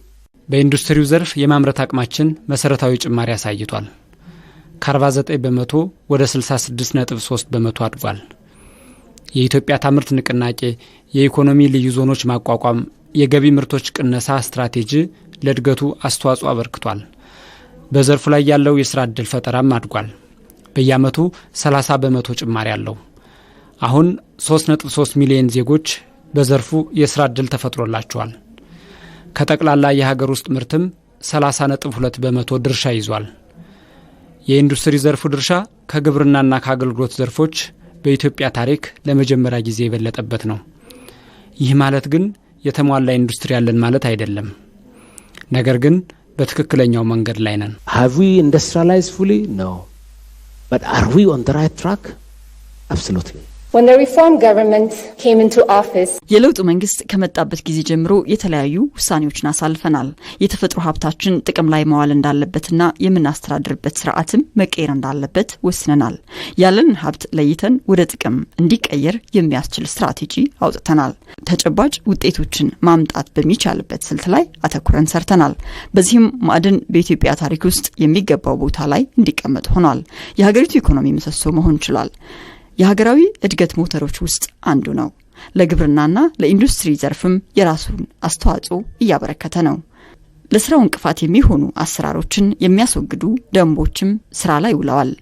በኢንዱስትሪው ዘርፍ የማምረት አቅማችን መሰረታዊ ጭማሪ አሳይቷል። ከ49 በመቶ ወደ 66.3 በመቶ አድጓል። የኢትዮጵያ ታምርት ንቅናቄ የኢኮኖሚ ልዩ ዞኖች ማቋቋም የገቢ ምርቶች ቅነሳ ስትራቴጂ ለእድገቱ አስተዋጽኦ አበርክቷል። በዘርፉ ላይ ያለው የስራ እድል ፈጠራም አድጓል። በየአመቱ 30 በመቶ ጭማሪ አለው። አሁን 3.3 ሚሊዮን ዜጎች በዘርፉ የስራ እድል ተፈጥሮላቸዋል። ከጠቅላላ የሀገር ውስጥ ምርትም 30.2 በመቶ ድርሻ ይዟል። የኢንዱስትሪ ዘርፉ ድርሻ ከግብርናና ከአገልግሎት ዘርፎች በኢትዮጵያ ታሪክ ለመጀመሪያ ጊዜ የበለጠበት ነው። ይህ ማለት ግን የተሟላ ኢንዱስትሪ ያለን ማለት አይደለም። ነገር ግን በትክክለኛው መንገድ ላይ ነን። Have we industrialized fully? No. But are we on the right track? Absolutely. When the reform government came into office, የለውጡ መንግስት ከመጣበት ጊዜ ጀምሮ የተለያዩ ውሳኔዎችን አሳልፈናል። የተፈጥሮ ሀብታችን ጥቅም ላይ መዋል እንዳለበትና የምናስተዳድርበት ስርዓትም መቀየር እንዳለበት ወስነናል። ያለንን ሀብት ለይተን ወደ ጥቅም እንዲቀየር የሚያስችል ስትራቴጂ አውጥተናል። ተጨባጭ ውጤቶችን ማምጣት በሚቻልበት ስልት ላይ አተኩረን ሰርተናል። በዚህም ማዕድን በኢትዮጵያ ታሪክ ውስጥ የሚገባው ቦታ ላይ እንዲቀመጥ ሆኗል። የሀገሪቱ ኢኮኖሚ ምሰሶ መሆን ይችላል። የሀገራዊ እድገት ሞተሮች ውስጥ አንዱ ነው። ለግብርናና ለኢንዱስትሪ ዘርፍም የራሱን አስተዋጽኦ እያበረከተ ነው። ለስራው እንቅፋት የሚሆኑ አሰራሮችን የሚያስወግዱ ደንቦችም ስራ ላይ ውለዋል።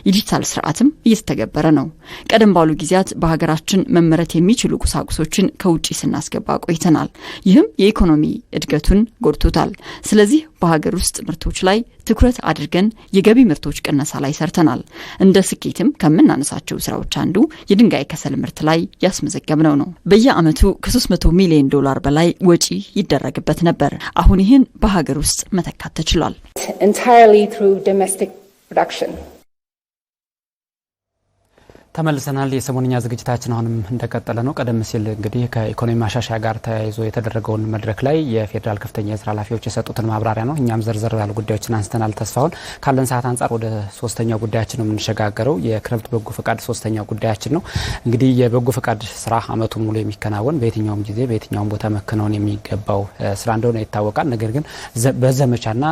የዲጂታል ስርዓትም እየተተገበረ ነው። ቀደም ባሉ ጊዜያት በሀገራችን መመረት የሚችሉ ቁሳቁሶችን ከውጪ ስናስገባ ቆይተናል። ይህም የኢኮኖሚ እድገቱን ጎድቶታል። ስለዚህ በሀገር ውስጥ ምርቶች ላይ ትኩረት አድርገን የገቢ ምርቶች ቅነሳ ላይ ሰርተናል። እንደ ስኬትም ከምናነሳቸው ስራዎች አንዱ የድንጋይ ከሰል ምርት ላይ ያስመዘገብነው ነው። በየአመቱ ከ300 ሚሊዮን ዶላር በላይ ወጪ ይደረግበት ነበር። አሁን ይህን በሀገር ውስጥ መተካት ተችሏል። entirely through domestic production. ተመልሰናል። የሰሞንኛ ዝግጅታችን አሁንም እንደቀጠለ ነው። ቀደም ሲል እንግዲህ ከኢኮኖሚ ማሻሻያ ጋር ተያይዞ የተደረገውን መድረክ ላይ የፌደራል ከፍተኛ የስራ ኃላፊዎች የሰጡትን ማብራሪያ ነው። እኛም ዘርዘር ያሉ ጉዳዮችን አንስተናል። ተስፋውን ካለን ሰዓት አንጻር ወደ ሶስተኛው ጉዳያችን ነው የምንሸጋገረው። የክረምት በጎ ፈቃድ ሶስተኛው ጉዳያችን ነው። እንግዲህ የበጎ ፈቃድ ስራ አመቱን ሙሉ የሚከናወን በየትኛውም ጊዜ በየትኛውም ቦታ መከናወን የሚገባው ስራ እንደሆነ ይታወቃል። ነገር ግን በዘመቻና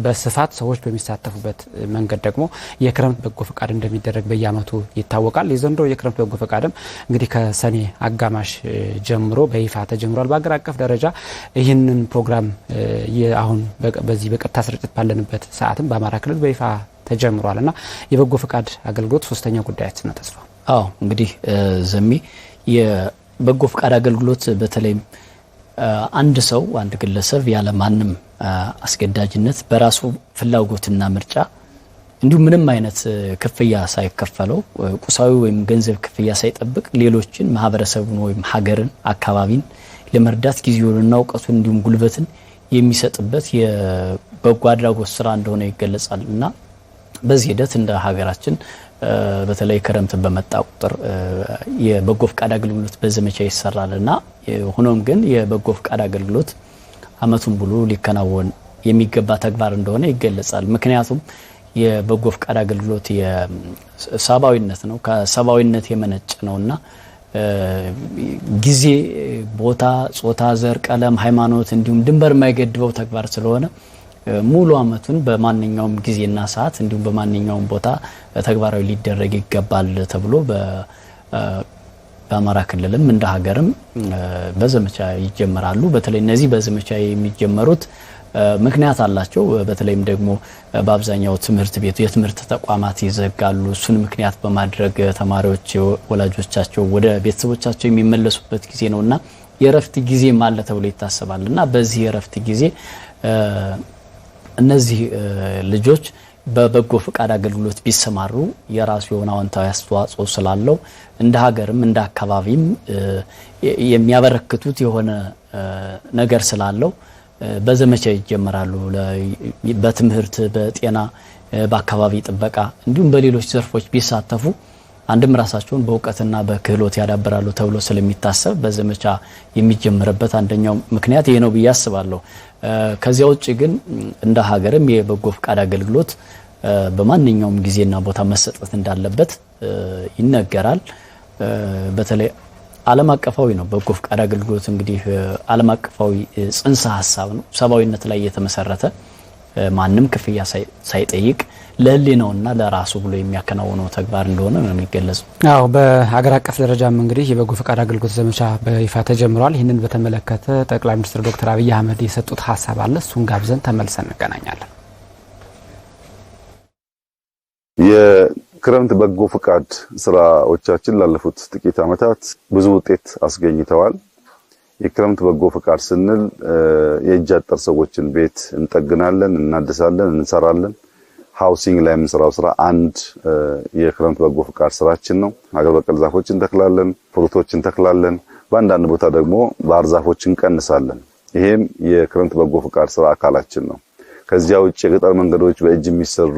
በስፋት ሰዎች በሚሳተፉበት መንገድ ደግሞ የክረምት በጎ ፈቃድ እንደሚደረግ በየአመቱ ይታወቃል። የዘንድሮ የክረምት በጎ ፈቃድም እንግዲህ ከሰኔ አጋማሽ ጀምሮ በይፋ ተጀምሯል። በአገር አቀፍ ደረጃ ይህንን ፕሮግራም አሁን በዚህ በቀጥታ ስርጭት ባለንበት ሰዓትም በአማራ ክልል በይፋ ተጀምሯልና የበጎ ፈቃድ አገልግሎት ሶስተኛው ጉዳያችን ነው። ተስፋ አዎ እንግዲህ ዘሚ የበጎ ፍቃድ አገልግሎት በተለይ አንድ ሰው አንድ ግለሰብ ያለ ማንም አስገዳጅነት በራሱ ፍላጎትና ምርጫ እንዲሁ ምንም አይነት ክፍያ ሳይከፈለው ቁሳዊ ወይም ገንዘብ ክፍያ ሳይጠብቅ ሌሎችን ማህበረሰቡን ወይም ሀገርን አካባቢን ለመርዳት ጊዜውንና ዕውቀቱን እንዲሁም ጉልበትን የሚሰጥበት የበጎ አድራጎት ስራ እንደሆነ ይገለጻልና በዚህ ሂደት እንደ ሀገራችን በተለይ ክረምት በመጣ ቁጥር የበጎ ፍቃድ አገልግሎት በዘመቻ ይሰራልና ሆኖም ግን የበጎ ፍቃድ አገልግሎት አመቱን ሙሉ ሊከናወን የሚገባ ተግባር እንደሆነ ይገለጻል። ምክንያቱም የበጎ ፍቃድ አገልግሎት የሰብአዊነት ነው፣ ከሰብአዊነት የመነጨ ነውና ጊዜ፣ ቦታ፣ ጾታ፣ ዘር፣ ቀለም፣ ሃይማኖት እንዲሁም ድንበር የማይገድበው ተግባር ስለሆነ ሙሉ አመቱን በማንኛውም ጊዜና ሰዓት እንዲሁም በማንኛውም ቦታ ተግባራዊ ሊደረግ ይገባል ተብሎ በአማራ ክልልም እንደ ሀገርም በዘመቻ ይጀመራሉ። በተለይ እነዚህ በዘመቻ የሚጀመሩት ምክንያት አላቸው። በተለይም ደግሞ በአብዛኛው ትምህርት ቤቱ የትምህርት ተቋማት ይዘጋሉ። እሱን ምክንያት በማድረግ ተማሪዎች ወላጆቻቸው ወደ ቤተሰቦቻቸው የሚመለሱበት ጊዜ ነውና የረፍት ጊዜ ማለት ተብሎ ይታሰባልና በዚህ የረፍት ጊዜ እነዚህ ልጆች በበጎ ፍቃድ አገልግሎት ቢሰማሩ የራሱ የሆነ አዎንታዊ አስተዋጽኦ ስላለው እንደ ሀገርም እንደ አካባቢም የሚያበረክቱት የሆነ ነገር ስላለው በዘመቻ ይጀመራሉ። በትምህርት፣ በጤና፣ በአካባቢ ጥበቃ እንዲሁም በሌሎች ዘርፎች ቢሳተፉ አንድም ራሳቸውን በእውቀትና በክህሎት ያዳብራሉ ተብሎ ስለሚታሰብ በዘመቻ የሚጀምርበት አንደኛው ምክንያት ይሄ ነው ብዬ አስባለሁ። ከዚያ ውጪ ግን እንደ ሀገርም የበጎ ፍቃድ አገልግሎት በማንኛውም ጊዜና ቦታ መሰጠት እንዳለበት ይነገራል። በተለይ ዓለም አቀፋዊ ነው በጎ ፍቃድ አገልግሎት እንግዲህ ዓለም አቀፋዊ ጽንሰ ሐሳብ ነው። ሰብአዊነት ላይ የተመሰረተ ማንም ክፍያ ሳይጠይቅ ለህሊናውና ለራሱ ብሎ የሚያከናውነው ተግባር እንደሆነ ነው የሚገለጸው። አዎ በሀገር አቀፍ ደረጃም እንግዲህ የበጎ ፍቃድ አገልግሎት ዘመቻ በይፋ ተጀምሯል። ይህንን በተመለከተ ጠቅላይ ሚኒስትር ዶክተር አብይ አህመድ የሰጡት ሀሳብ አለ። እሱን ጋብዘን ተመልሰን እንገናኛለን። የክረምት በጎ ፍቃድ ስራዎቻችን ላለፉት ጥቂት ዓመታት ብዙ ውጤት አስገኝተዋል። የክረምት በጎ ፍቃድ ስንል የእጅ አጠር ሰዎችን ቤት እንጠግናለን፣ እናድሳለን፣ እንሰራለን። ሃውሲንግ ላይ የምንሰራው ስራ አንድ የክረምት በጎ ፍቃድ ስራችን ነው። ሀገር በቀል ዛፎችን እንተክላለን፣ ፍሩቶችን እንተክላለን። በአንዳንድ ቦታ ደግሞ ባህር ዛፎችን እንቀንሳለን። ይሄም የክረምት በጎ ፍቃድ ስራ አካላችን ነው። ከዚያ ውጭ የገጠር መንገዶች በእጅ የሚሰሩ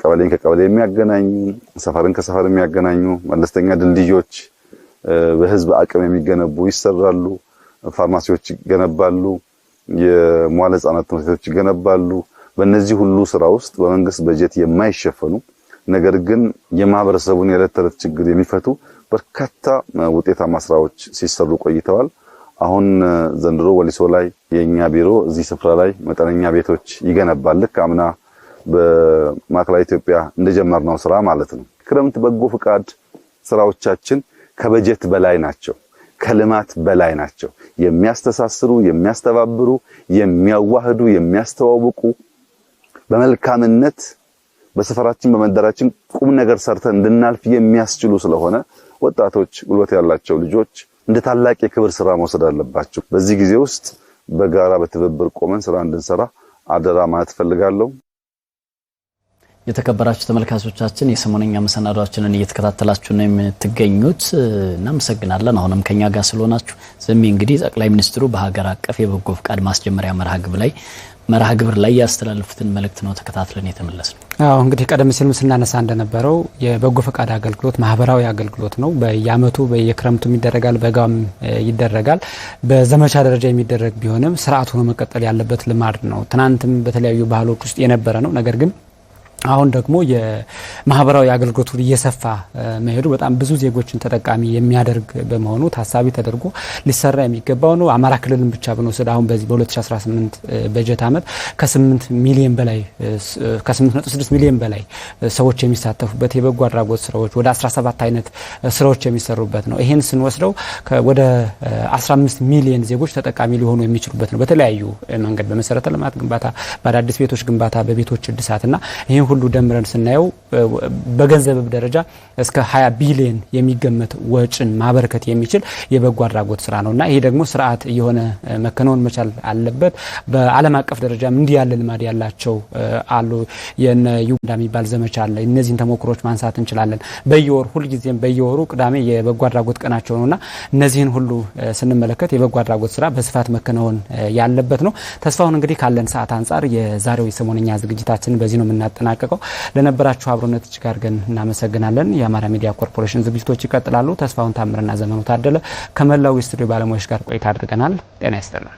ቀበሌን ከቀበሌ የሚያገናኙ፣ ሰፈርን ከሰፈር የሚያገናኙ መለስተኛ ድልድዮች በህዝብ አቅም የሚገነቡ ይሰራሉ። ፋርማሲዎች ይገነባሉ። የሟለ ህጻናት ትምህርት ቤቶች ይገነባሉ። በእነዚህ ሁሉ ስራ ውስጥ በመንግስት በጀት የማይሸፈኑ ነገር ግን የማህበረሰቡን የዕለት ተዕለት ችግር የሚፈቱ በርካታ ውጤታማ ስራዎች ሲሰሩ ቆይተዋል። አሁን ዘንድሮ ወሊሶ ላይ የኛ ቢሮ እዚህ ስፍራ ላይ መጠነኛ ቤቶች ይገነባል። ልክ አምና በማዕከላዊ ኢትዮጵያ እንደጀመርነው ስራ ማለት ነው። ክረምት በጎ ፍቃድ ስራዎቻችን ከበጀት በላይ ናቸው፣ ከልማት በላይ ናቸው። የሚያስተሳስሩ፣ የሚያስተባብሩ፣ የሚያዋህዱ፣ የሚያስተዋውቁ በመልካምነት በሰፈራችን በመንደራችን ቁም ነገር ሰርተን እንድናልፍ የሚያስችሉ ስለሆነ ወጣቶች፣ ጉልበት ያላቸው ልጆች እንደ ታላቅ የክብር ስራ መውሰድ አለባቸው። በዚህ ጊዜ ውስጥ በጋራ በትብብር ቆመን ስራ እንድንሰራ አደራ ማለት ፈልጋለሁ። የተከበራችሁ ተመልካቾቻችን የሰሞነኛ መሰናዷችንን እየተከታተላችሁ ነው የምትገኙት። እናመሰግናለን አሁንም ከኛ ጋር ስለሆናችሁ። ዘሚ እንግዲህ ጠቅላይ ሚኒስትሩ በሀገር አቀፍ የበጎ ፍቃድ ማስጀመሪያ መርሃ ግብር ላይ ያስተላልፉትን መልእክት ነው ተከታትለን የተመለስነው። አዎ እንግዲህ ቀደም ሲል ስናነሳ እንደነበረው የበጎ ፍቃድ አገልግሎት ማህበራዊ አገልግሎት ነው። በየአመቱ በየክረምቱም ይደረጋል፣ በጋም ይደረጋል። በዘመቻ ደረጃ የሚደረግ ቢሆንም ስርዓቱ ነው መቀጠል ያለበት ልማድ ነው። ትናንትም በተለያዩ ባህሎች ውስጥ የነበረ ነው። ነገር ግን አሁን ደግሞ የማህበራዊ አገልግሎቱ እየሰፋ መሄዱ በጣም ብዙ ዜጎችን ተጠቃሚ የሚያደርግ በመሆኑ ታሳቢ ተደርጎ ሊሰራ የሚገባው ነው። አማራ ክልልን ብቻ ብንወስድ አሁን በዚህ በ2018 በጀት ዓመት ከ8.6 ሚሊዮን በላይ ሰዎች የሚሳተፉበት የበጎ አድራጎት ስራዎች ወደ 17 አይነት ስራዎች የሚሰሩበት ነው። ይሄን ስንወስደው ወደ 15 ሚሊዮን ዜጎች ተጠቃሚ ሊሆኑ የሚችሉበት ነው። በተለያዩ መንገድ በመሰረተ ልማት ግንባታ፣ በአዳዲስ ቤቶች ግንባታ፣ በቤቶች እድሳትና ይሄን ሁሉ ደምረን ስናየው በገንዘብ ደረጃ እስከ 20 ቢሊዮን የሚገመት ወጪን ማበርከት የሚችል የበጎ አድራጎት ስራ ነውና ይሄ ደግሞ ስርዓት የሆነ መከናወን መቻል አለበት። በዓለም አቀፍ ደረጃም እንዲህ ያለ ልማድ ያላቸው አሉ። የነ ዩጋንዳ የሚባል ዘመቻ አለ። እነዚህን ተሞክሮች ማንሳት እንችላለን። በየወሩ ሁልጊዜም በየወሩ ቅዳሜ የበጎ አድራጎት ቀናቸው ነውና እነዚህን ሁሉ ስንመለከት የበጎ አድራጎት ስራ በስፋት መከናወን ያለበት ነው። ተስፋውን እንግዲህ ካለን ሰዓት አንጻር የዛሬው የሰሞነኛ ዝግጅታችንን በዚህ ነው የምናጠናቀቀው። ለነበራችሁ አብሮነት እጅግ አድርገን እናመሰግናለን። የአማራ ሚዲያ ኮርፖሬሽን ዝግጅቶች ይቀጥላሉ። ተስፋውን ታምርና ዘመኑ ታደለ ከመላው የስቱዲዮ ባለሙያዎች ጋር ቆይታ አድርገናል። ጤና ይስጥልን።